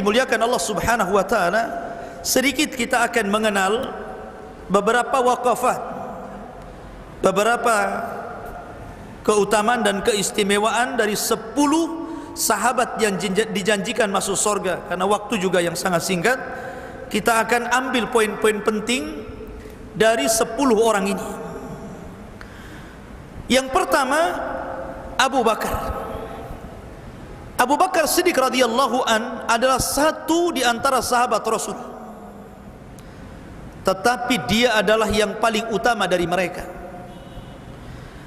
dimuliakan Allah Subhanahu wa taala, sedikit kita akan mengenal beberapa waqafat, beberapa keutamaan dan keistimewaan dari 10 sahabat yang dijanjikan masuk surga. Karena waktu juga yang sangat singkat, kita akan ambil poin-poin penting dari 10 orang ini. Yang pertama, Abu Bakar. Abu Bakar Siddiq radhiyallahu an adalah satu di antara sahabat Rasul, tetapi dia adalah yang paling utama dari mereka.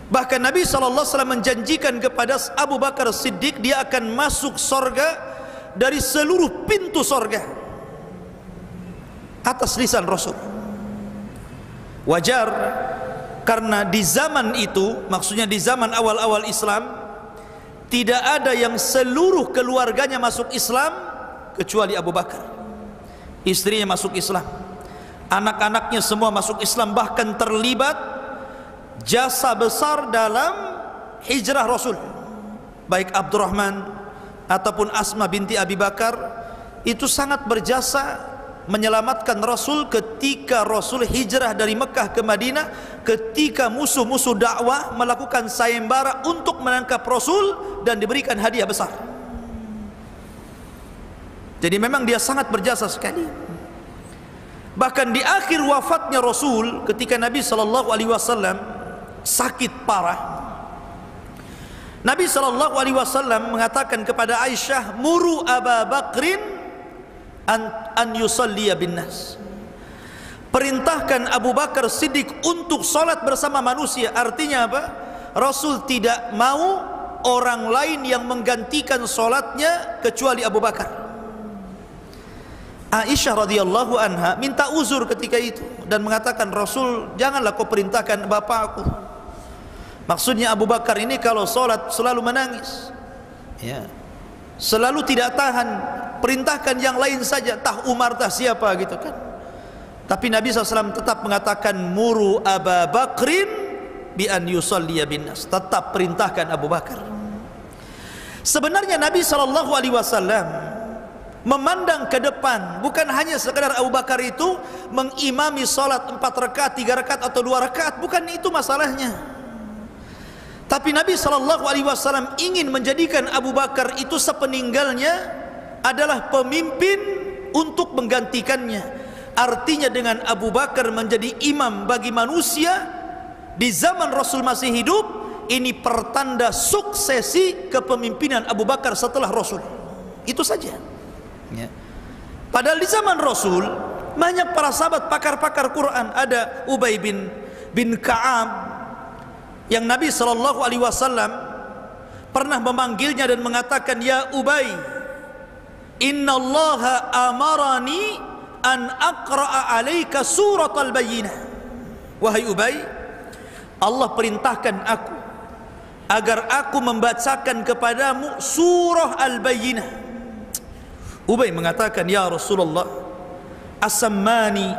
Bahkan Nabi SAW menjanjikan kepada Abu Bakar Siddiq dia akan masuk surga dari seluruh pintu surga atas lisan Rasul. Wajar, karena di zaman itu, maksudnya di zaman awal-awal Islam, tidak ada yang seluruh keluarganya masuk Islam kecuali Abu Bakar. Istrinya masuk Islam, anak-anaknya semua masuk Islam, bahkan terlibat jasa besar dalam hijrah Rasul. Baik Abdurrahman ataupun Asma binti Abi Bakar itu sangat berjasa menyelamatkan Rasul ketika Rasul hijrah dari Mekah ke Madinah, ketika musuh-musuh dakwah melakukan sayembara untuk menangkap Rasul dan diberikan hadiah besar. Jadi memang dia sangat berjasa sekali. Bahkan di akhir wafatnya Rasul, ketika Nabi SAW sakit parah, Nabi SAW mengatakan kepada Aisyah, muru Aba Bakrin an yusalliya bin nas. Perintahkan Abu Bakar Siddiq untuk salat bersama manusia. Artinya apa? Rasul tidak mau orang lain yang menggantikan salatnya kecuali Abu Bakar. Aisyah radhiyallahu anha minta uzur ketika itu dan mengatakan, Rasul, janganlah kau perintahkan bapakku. Maksudnya Abu Bakar ini kalau salat selalu menangis, ya, selalu tidak tahan, perintahkan yang lain saja, tah Umar tah siapa gitu kan. Tapi Nabi SAW tetap mengatakan, muru Aba Bakrin bi an yusalliya bin nas. Tetap perintahkan Abu Bakar. Sebenarnya Nabi SAW memandang ke depan, bukan hanya sekadar Abu Bakar itu mengimami salat 4 rakaat, 3 rakaat atau 2 rakaat, bukan itu masalahnya. Tapi Nabi SAW ingin menjadikan Abu Bakar itu sepeninggalnya adalah pemimpin untuk menggantikannya. Artinya dengan Abu Bakar menjadi imam bagi manusia di zaman Rasul masih hidup, ini pertanda suksesi kepemimpinan Abu Bakar setelah Rasul. Itu saja, ya. Padahal di zaman Rasul banyak para sahabat pakar-pakar Quran. Ada Ubay bin Ka'ab yang Nabi SAW pernah memanggilnya dan mengatakan, ya Ubay, innallaha amarani an aqra'a alaika surat al-bayyinah. Wahai Ubay, Allah perintahkan aku agar aku membacakan kepadamu surah al-bayyinah. Ubay mengatakan, ya Rasulullah, asammanillah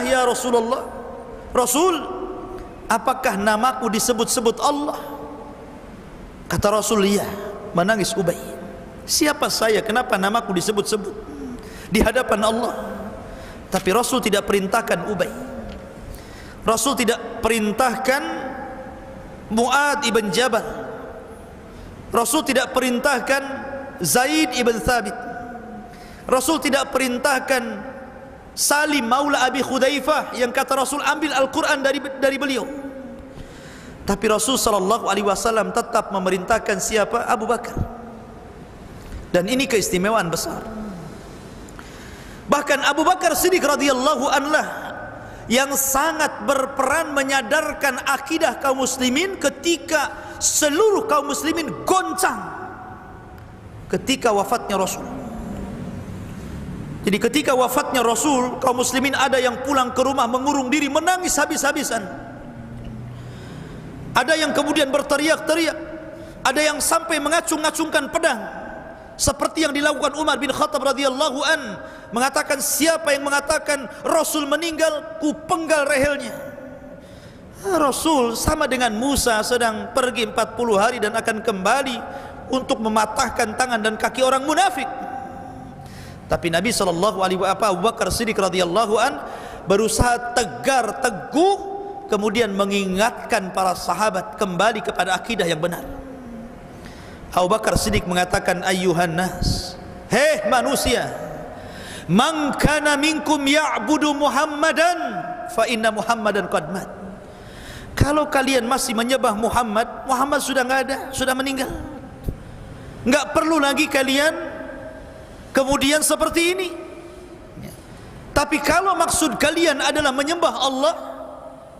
ya Rasulullah. Rasul, apakah namaku disebut-sebut Allah? Kata Rasul, iya. Menangis Ubay, siapa saya, kenapa namaku disebut-sebut di hadapan Allah? Tapi Rasul tidak perintahkan Ubay. Rasul tidak perintahkan Mu'ad ibn Jabal. Rasul tidak perintahkan Zaid ibn Thabit. Rasul tidak perintahkan Salim maula Abi Khudaifah yang kata Rasul ambil Al-Quran dari beliau. Tapi Rasul SAW tetap memerintahkan siapa? Abu Bakar. Dan ini keistimewaan besar. Bahkan Abu Bakar Siddiq radhiyallahu anhu yang sangat berperan menyadarkan akidah kaum muslimin ketika seluruh kaum muslimin goncang ketika wafatnya Rasul. Jadi ketika wafatnya Rasul, kaum muslimin ada yang pulang ke rumah mengurung diri, menangis habis-habisan. Ada yang kemudian berteriak-teriak, ada yang sampai mengacung-acungkan pedang, seperti yang dilakukan Umar bin Khattab radhiyallahu an, mengatakan, siapa yang mengatakan Rasul meninggal, ku penggal rehelnya. Rasul sama dengan Musa sedang pergi 40 hari dan akan kembali, untuk mematahkan tangan dan kaki orang munafik. Tapi Nabi sallallahu alaihi wasallam, Abu Bakar Siddiq radhiyallahu an, berusaha tegar teguh, kemudian mengingatkan para sahabat kembali kepada akidah yang benar. Abu Bakar Siddiq mengatakan, ayyuhan nas, hei manusia, man kana minkum ya'budu Muhammadan fa inna Muhammadan qad mat. Kalau kalian masih menyembah Muhammad, Muhammad sudah enggak ada, sudah meninggal. Enggak perlu lagi kalian kemudian seperti ini. Tapi kalau maksud kalian adalah menyembah Allah,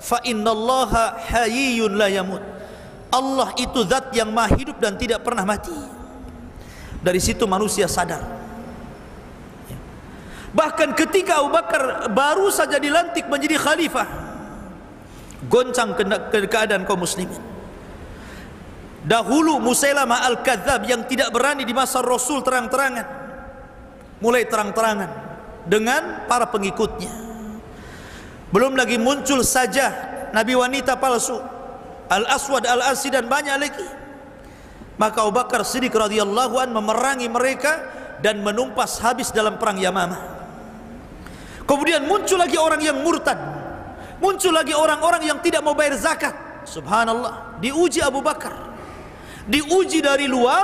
fa innallaha hayyun la yamut. Allah itu zat yang maha hidup dan tidak pernah mati. Dari situ manusia sadar. Bahkan ketika Abu Bakar baru saja dilantik menjadi khalifah, goncang keadaan kaum muslimin. Dahulu Musailamah al-Kadzab yang tidak berani di masa Rasul terang-terangan, mulai terang-terangan dengan para pengikutnya. Belum lagi muncul saja nabi wanita palsu, Al-Aswad Al-Asi dan banyak lagi. Maka Abu Bakar Siddiq radhiyallahu an memerangi mereka dan menumpas habis dalam perang Yamamah. Kemudian muncul lagi orang yang murtad, muncul lagi orang-orang yang tidak mau bayar zakat. Subhanallah, diuji Abu Bakar, diuji dari luar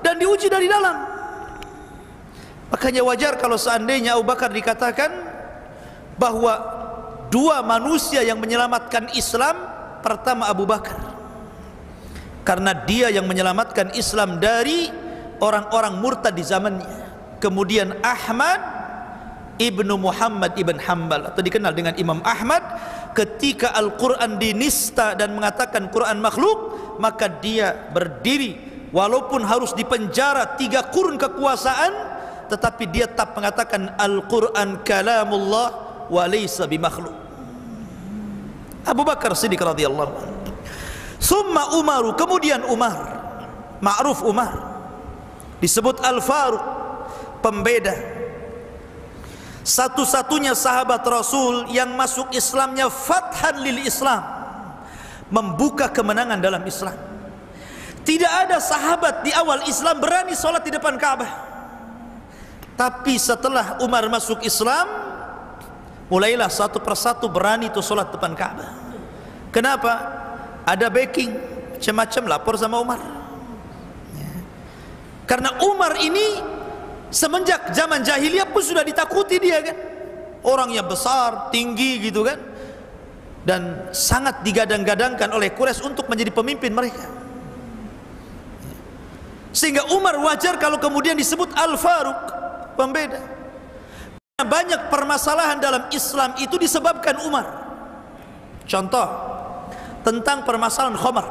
dan diuji dari dalam. Makanya wajar kalau seandainya Abu Bakar dikatakan bahwa dua manusia yang menyelamatkan Islam, pertama Abu Bakar, karena dia yang menyelamatkan Islam dari orang-orang murtad di zamannya. Kemudian Ahmad Ibnu Muhammad Ibn Hanbal, atau dikenal dengan Imam Ahmad, ketika Al-Quran dinista dan mengatakan Quran makhluk, maka dia berdiri walaupun harus dipenjara 3 kurun kekuasaan, tetapi dia tetap mengatakan Al-Quran kalamullah wa laysa bimakhluk. Abu Bakar Siddiq radhiyallahu anhu. Summa Umaru, kemudian Umar, ma'ruf Umar, disebut Al-Faruq, pembeda, satu-satunya sahabat Rasul yang masuk Islamnya fathan lil Islam, membuka kemenangan dalam Islam. Tidak ada sahabat di awal Islam berani sholat di depan Ka'bah, tapi setelah Umar masuk Islam, mulailah satu persatu berani itu sholat depan Ka'bah. Kenapa? Ada backing, macam-macam lapor sama Umar. Karena Umar ini semenjak zaman jahiliyah pun sudah ditakuti dia kan, orang yang besar, tinggi gitu kan, dan sangat digadang-gadangkan oleh Quraisy untuk menjadi pemimpin mereka. Sehingga Umar wajar kalau kemudian disebut Al-Faruq, pembeda. Banyak permasalahan dalam Islam itu disebabkan Umar. Contoh tentang permasalahan khamar.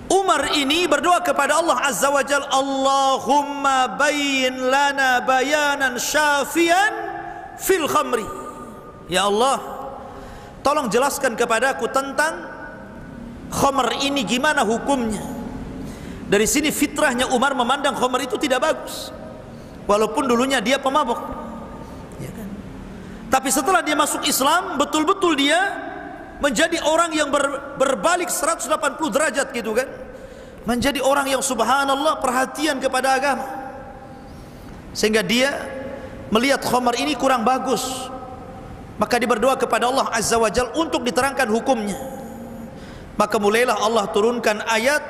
Umar ini berdoa kepada Allah Azza wa Jalla, Allahumma bayyin lana bayanan syafian fil khamri. Ya Allah, tolong jelaskan kepadaku tentang khamar ini, gimana hukumnya. Dari sini fitrahnya Umar memandang khamar itu tidak bagus, walaupun dulunya dia pemabuk, ya kan? Tapi setelah dia masuk Islam, betul-betul dia menjadi orang yang berbalik 180 derajat gitu kan, menjadi orang yang subhanallah perhatian kepada agama, sehingga dia melihat khamar ini kurang bagus, maka dia berdoa kepada Allah Azza wa Jalla untuk diterangkan hukumnya. Maka mulailah Allah turunkan ayat,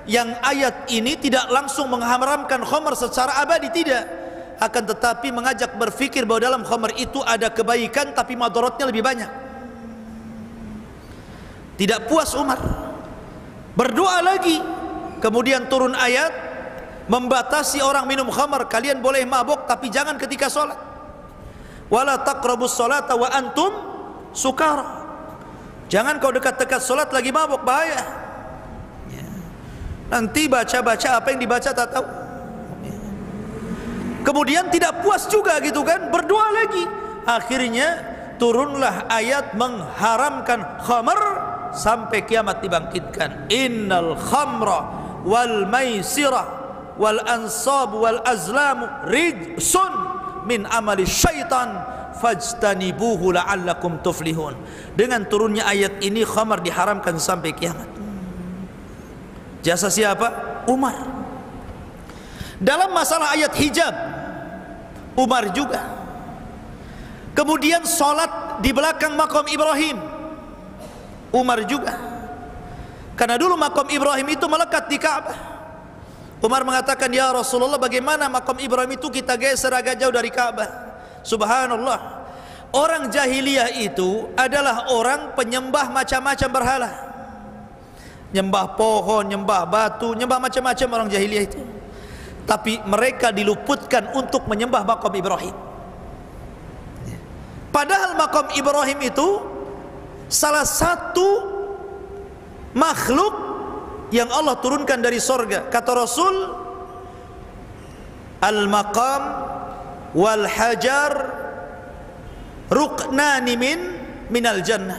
yang ayat ini tidak langsung mengharamkan khamar secara abadi, tidak, akan tetapi mengajak berfikir bahwa dalam khamar itu ada kebaikan tapi madaratnya lebih banyak. Tidak puas Umar, berdoa lagi, kemudian turun ayat membatasi orang minum khamar. Kalian boleh mabuk tapi jangan ketika sholat. Wala taqrabus sholata wa antum sukara. Jangan kau dekat-dekat sholat lagi mabuk, bahaya. Nanti baca-baca apa yang dibaca tak tahu. Kemudian tidak puas juga gitu kan, berdoa lagi. Akhirnya turunlah ayat mengharamkan khamar sampai kiamat dibangkitkan. Innal khamra wal maisira wal ansab wal azlamu rijsun min amali syaitan fajtanibuhu la'allakum tuflihun. Dengan turunnya ayat ini khamar diharamkan sampai kiamat. Jasa siapa? Umar. Dalam masalah ayat hijab, Umar juga. Kemudian solat di belakang makam Ibrahim, Umar juga. Karena dulu makam Ibrahim itu melekat di Ka'bah. Umar mengatakan, ya Rasulullah, bagaimana makam Ibrahim itu kita geser agak jauh dari Ka'bah? Subhanallah, orang jahiliyah itu adalah orang penyembah macam-macam berhala, nyembah pohon, nyembah batu, nyembah macam-macam orang jahiliyah itu. Tapi mereka diluputkan untuk menyembah makam Ibrahim. Padahal makam Ibrahim itu salah satu makhluk yang Allah turunkan dari sorga. Kata Rasul, al-maqam wal hajar ruknani minal jannah,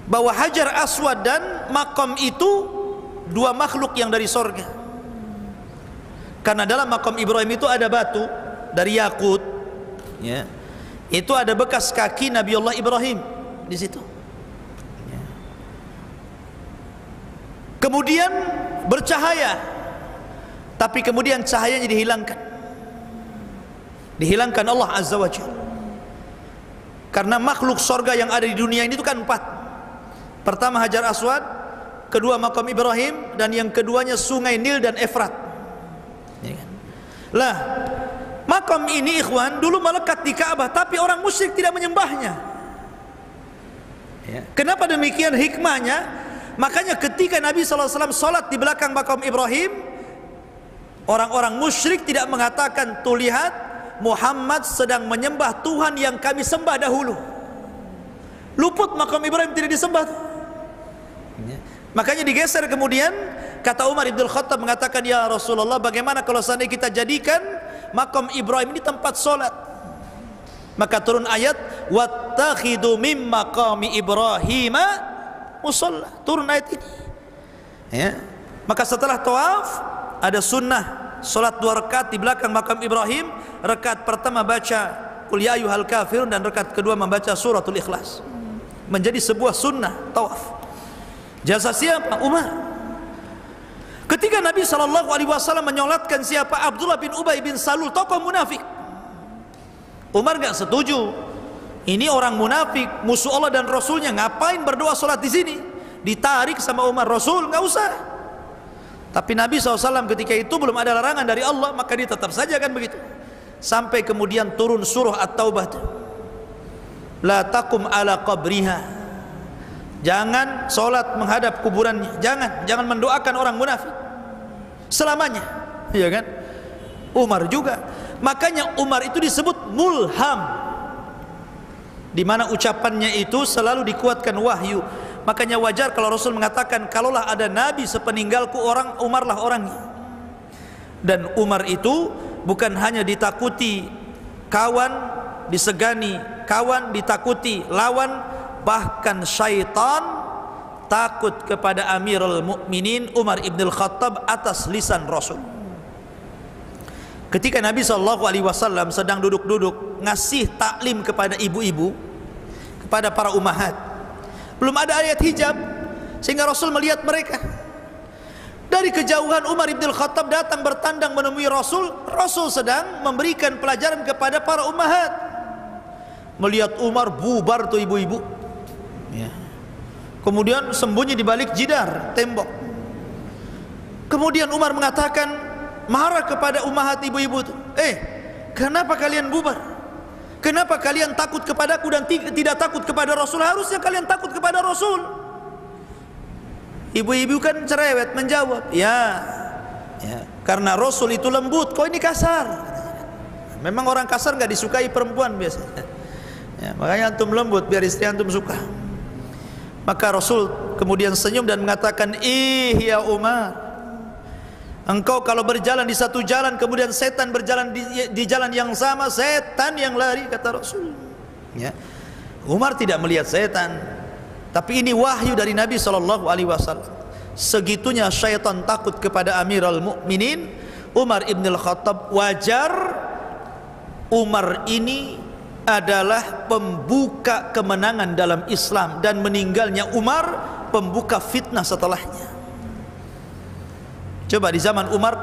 bahwa hajar aswad dan makam itu dua makhluk yang dari sorga. Karena dalam makam Ibrahim itu ada batu dari yakut, ya, itu ada bekas kaki Nabiullah Ibrahim di situ. Ya. Kemudian bercahaya, tapi kemudian cahayanya dihilangkan Allah Azza wa Jalla. Karena makhluk sorga yang ada di dunia ini itu kan 4. Pertama Hajar Aswad, kedua makam Ibrahim, dan yang keduanya sungai Nil dan Efrat. Ya kan? Lah, makam ini ikhwan dulu melekat di Ka'bah, tapi orang musyrik tidak menyembahnya. Ya. Kenapa demikian? Hikmahnya, makanya ketika Nabi SAW sholat di belakang makam Ibrahim, orang-orang musyrik tidak mengatakan, tuh lihat, Muhammad sedang menyembah Tuhan yang kami sembah dahulu. Luput makam Ibrahim, tidak disembah. Makanya digeser kemudian. Kata Umar Ibn Khattab mengatakan, ya Rasulullah, bagaimana kalau seandainya kita jadikan makam Ibrahim ini tempat solat? Maka turun ayat, wattakhidu mim maqami Ibrahima musalla. Turun ayat ini, ya. Maka setelah tawaf ada sunnah solat 2 rakaat di belakang makam Ibrahim. Rakaat pertama baca Qul ya ayyuhal kafirun, dan rakaat kedua membaca suratul Ikhlas. Menjadi sebuah sunnah tawaf. Jasa siapa? Umar. Ketika Nabi SAW menyolatkan siapa? Abdullah bin Ubay bin Salul, tokoh munafik. Umar gak setuju. Ini orang munafik, musuh Allah dan Rasulnya, ngapain berdoa solat di sini? Ditarik sama Umar, Rasul gak usah. Tapi Nabi SAW ketika itu belum ada larangan dari Allah, maka dia tetap saja kan begitu. Sampai kemudian turun surah At-Taubah, la taqum ala qabriha, jangan solat menghadap kuburannya, jangan mendoakan orang munafik selamanya, ya kan? Umar juga. Makanya Umar itu disebut mulham, di mana ucapannya itu selalu dikuatkan wahyu. Makanya wajar kalau Rasul mengatakan, kalaulah ada nabi sepeninggalku, Umarlah orangnya. Dan Umar itu bukan hanya ditakuti kawan, disegani kawan, ditakuti lawan, bahkan syaitan takut kepada Amirul Mukminin Umar Ibn Khattab atas lisan Rasul. Ketika Nabi SAW sedang duduk-duduk ngasih taklim kepada ibu-ibu, kepada para ummahat, belum ada ayat hijab, sehingga Rasul melihat mereka. Dari kejauhan Umar Ibn Khattab datang bertandang menemui Rasul. Rasul sedang memberikan pelajaran kepada para ummahat. Melihat Umar, bubar tuh ibu-ibu, ya. Kemudian sembunyi di balik jidar, tembok. Kemudian Umar mengatakan, marah kepada ummahat ibu-ibu itu, kenapa kalian bubar? Kenapa kalian takut kepadaku dan tidak takut kepada Rasul? Harusnya kalian takut kepada Rasul. Ibu-ibu kan cerewet menjawab, ya, karena Rasul itu lembut, kok ini kasar. Memang orang kasar nggak disukai perempuan biasanya, ya, makanya antum lembut biar istri antum suka. Maka Rasul kemudian senyum dan mengatakan, ya Umar, engkau kalau berjalan di satu jalan, kemudian setan berjalan di jalan yang sama, setan yang lari, kata Rasul, ya. Umar tidak melihat setan, tapi ini wahyu dari Nabi SAW. Segitunya syaitan takut kepada Amirul Mukminin Umar Ibn Khattab. Wajar, Umar ini adalah pembuka kemenangan dalam Islam, dan meninggalnya Umar pembuka fitnah setelahnya. Coba di zaman Umar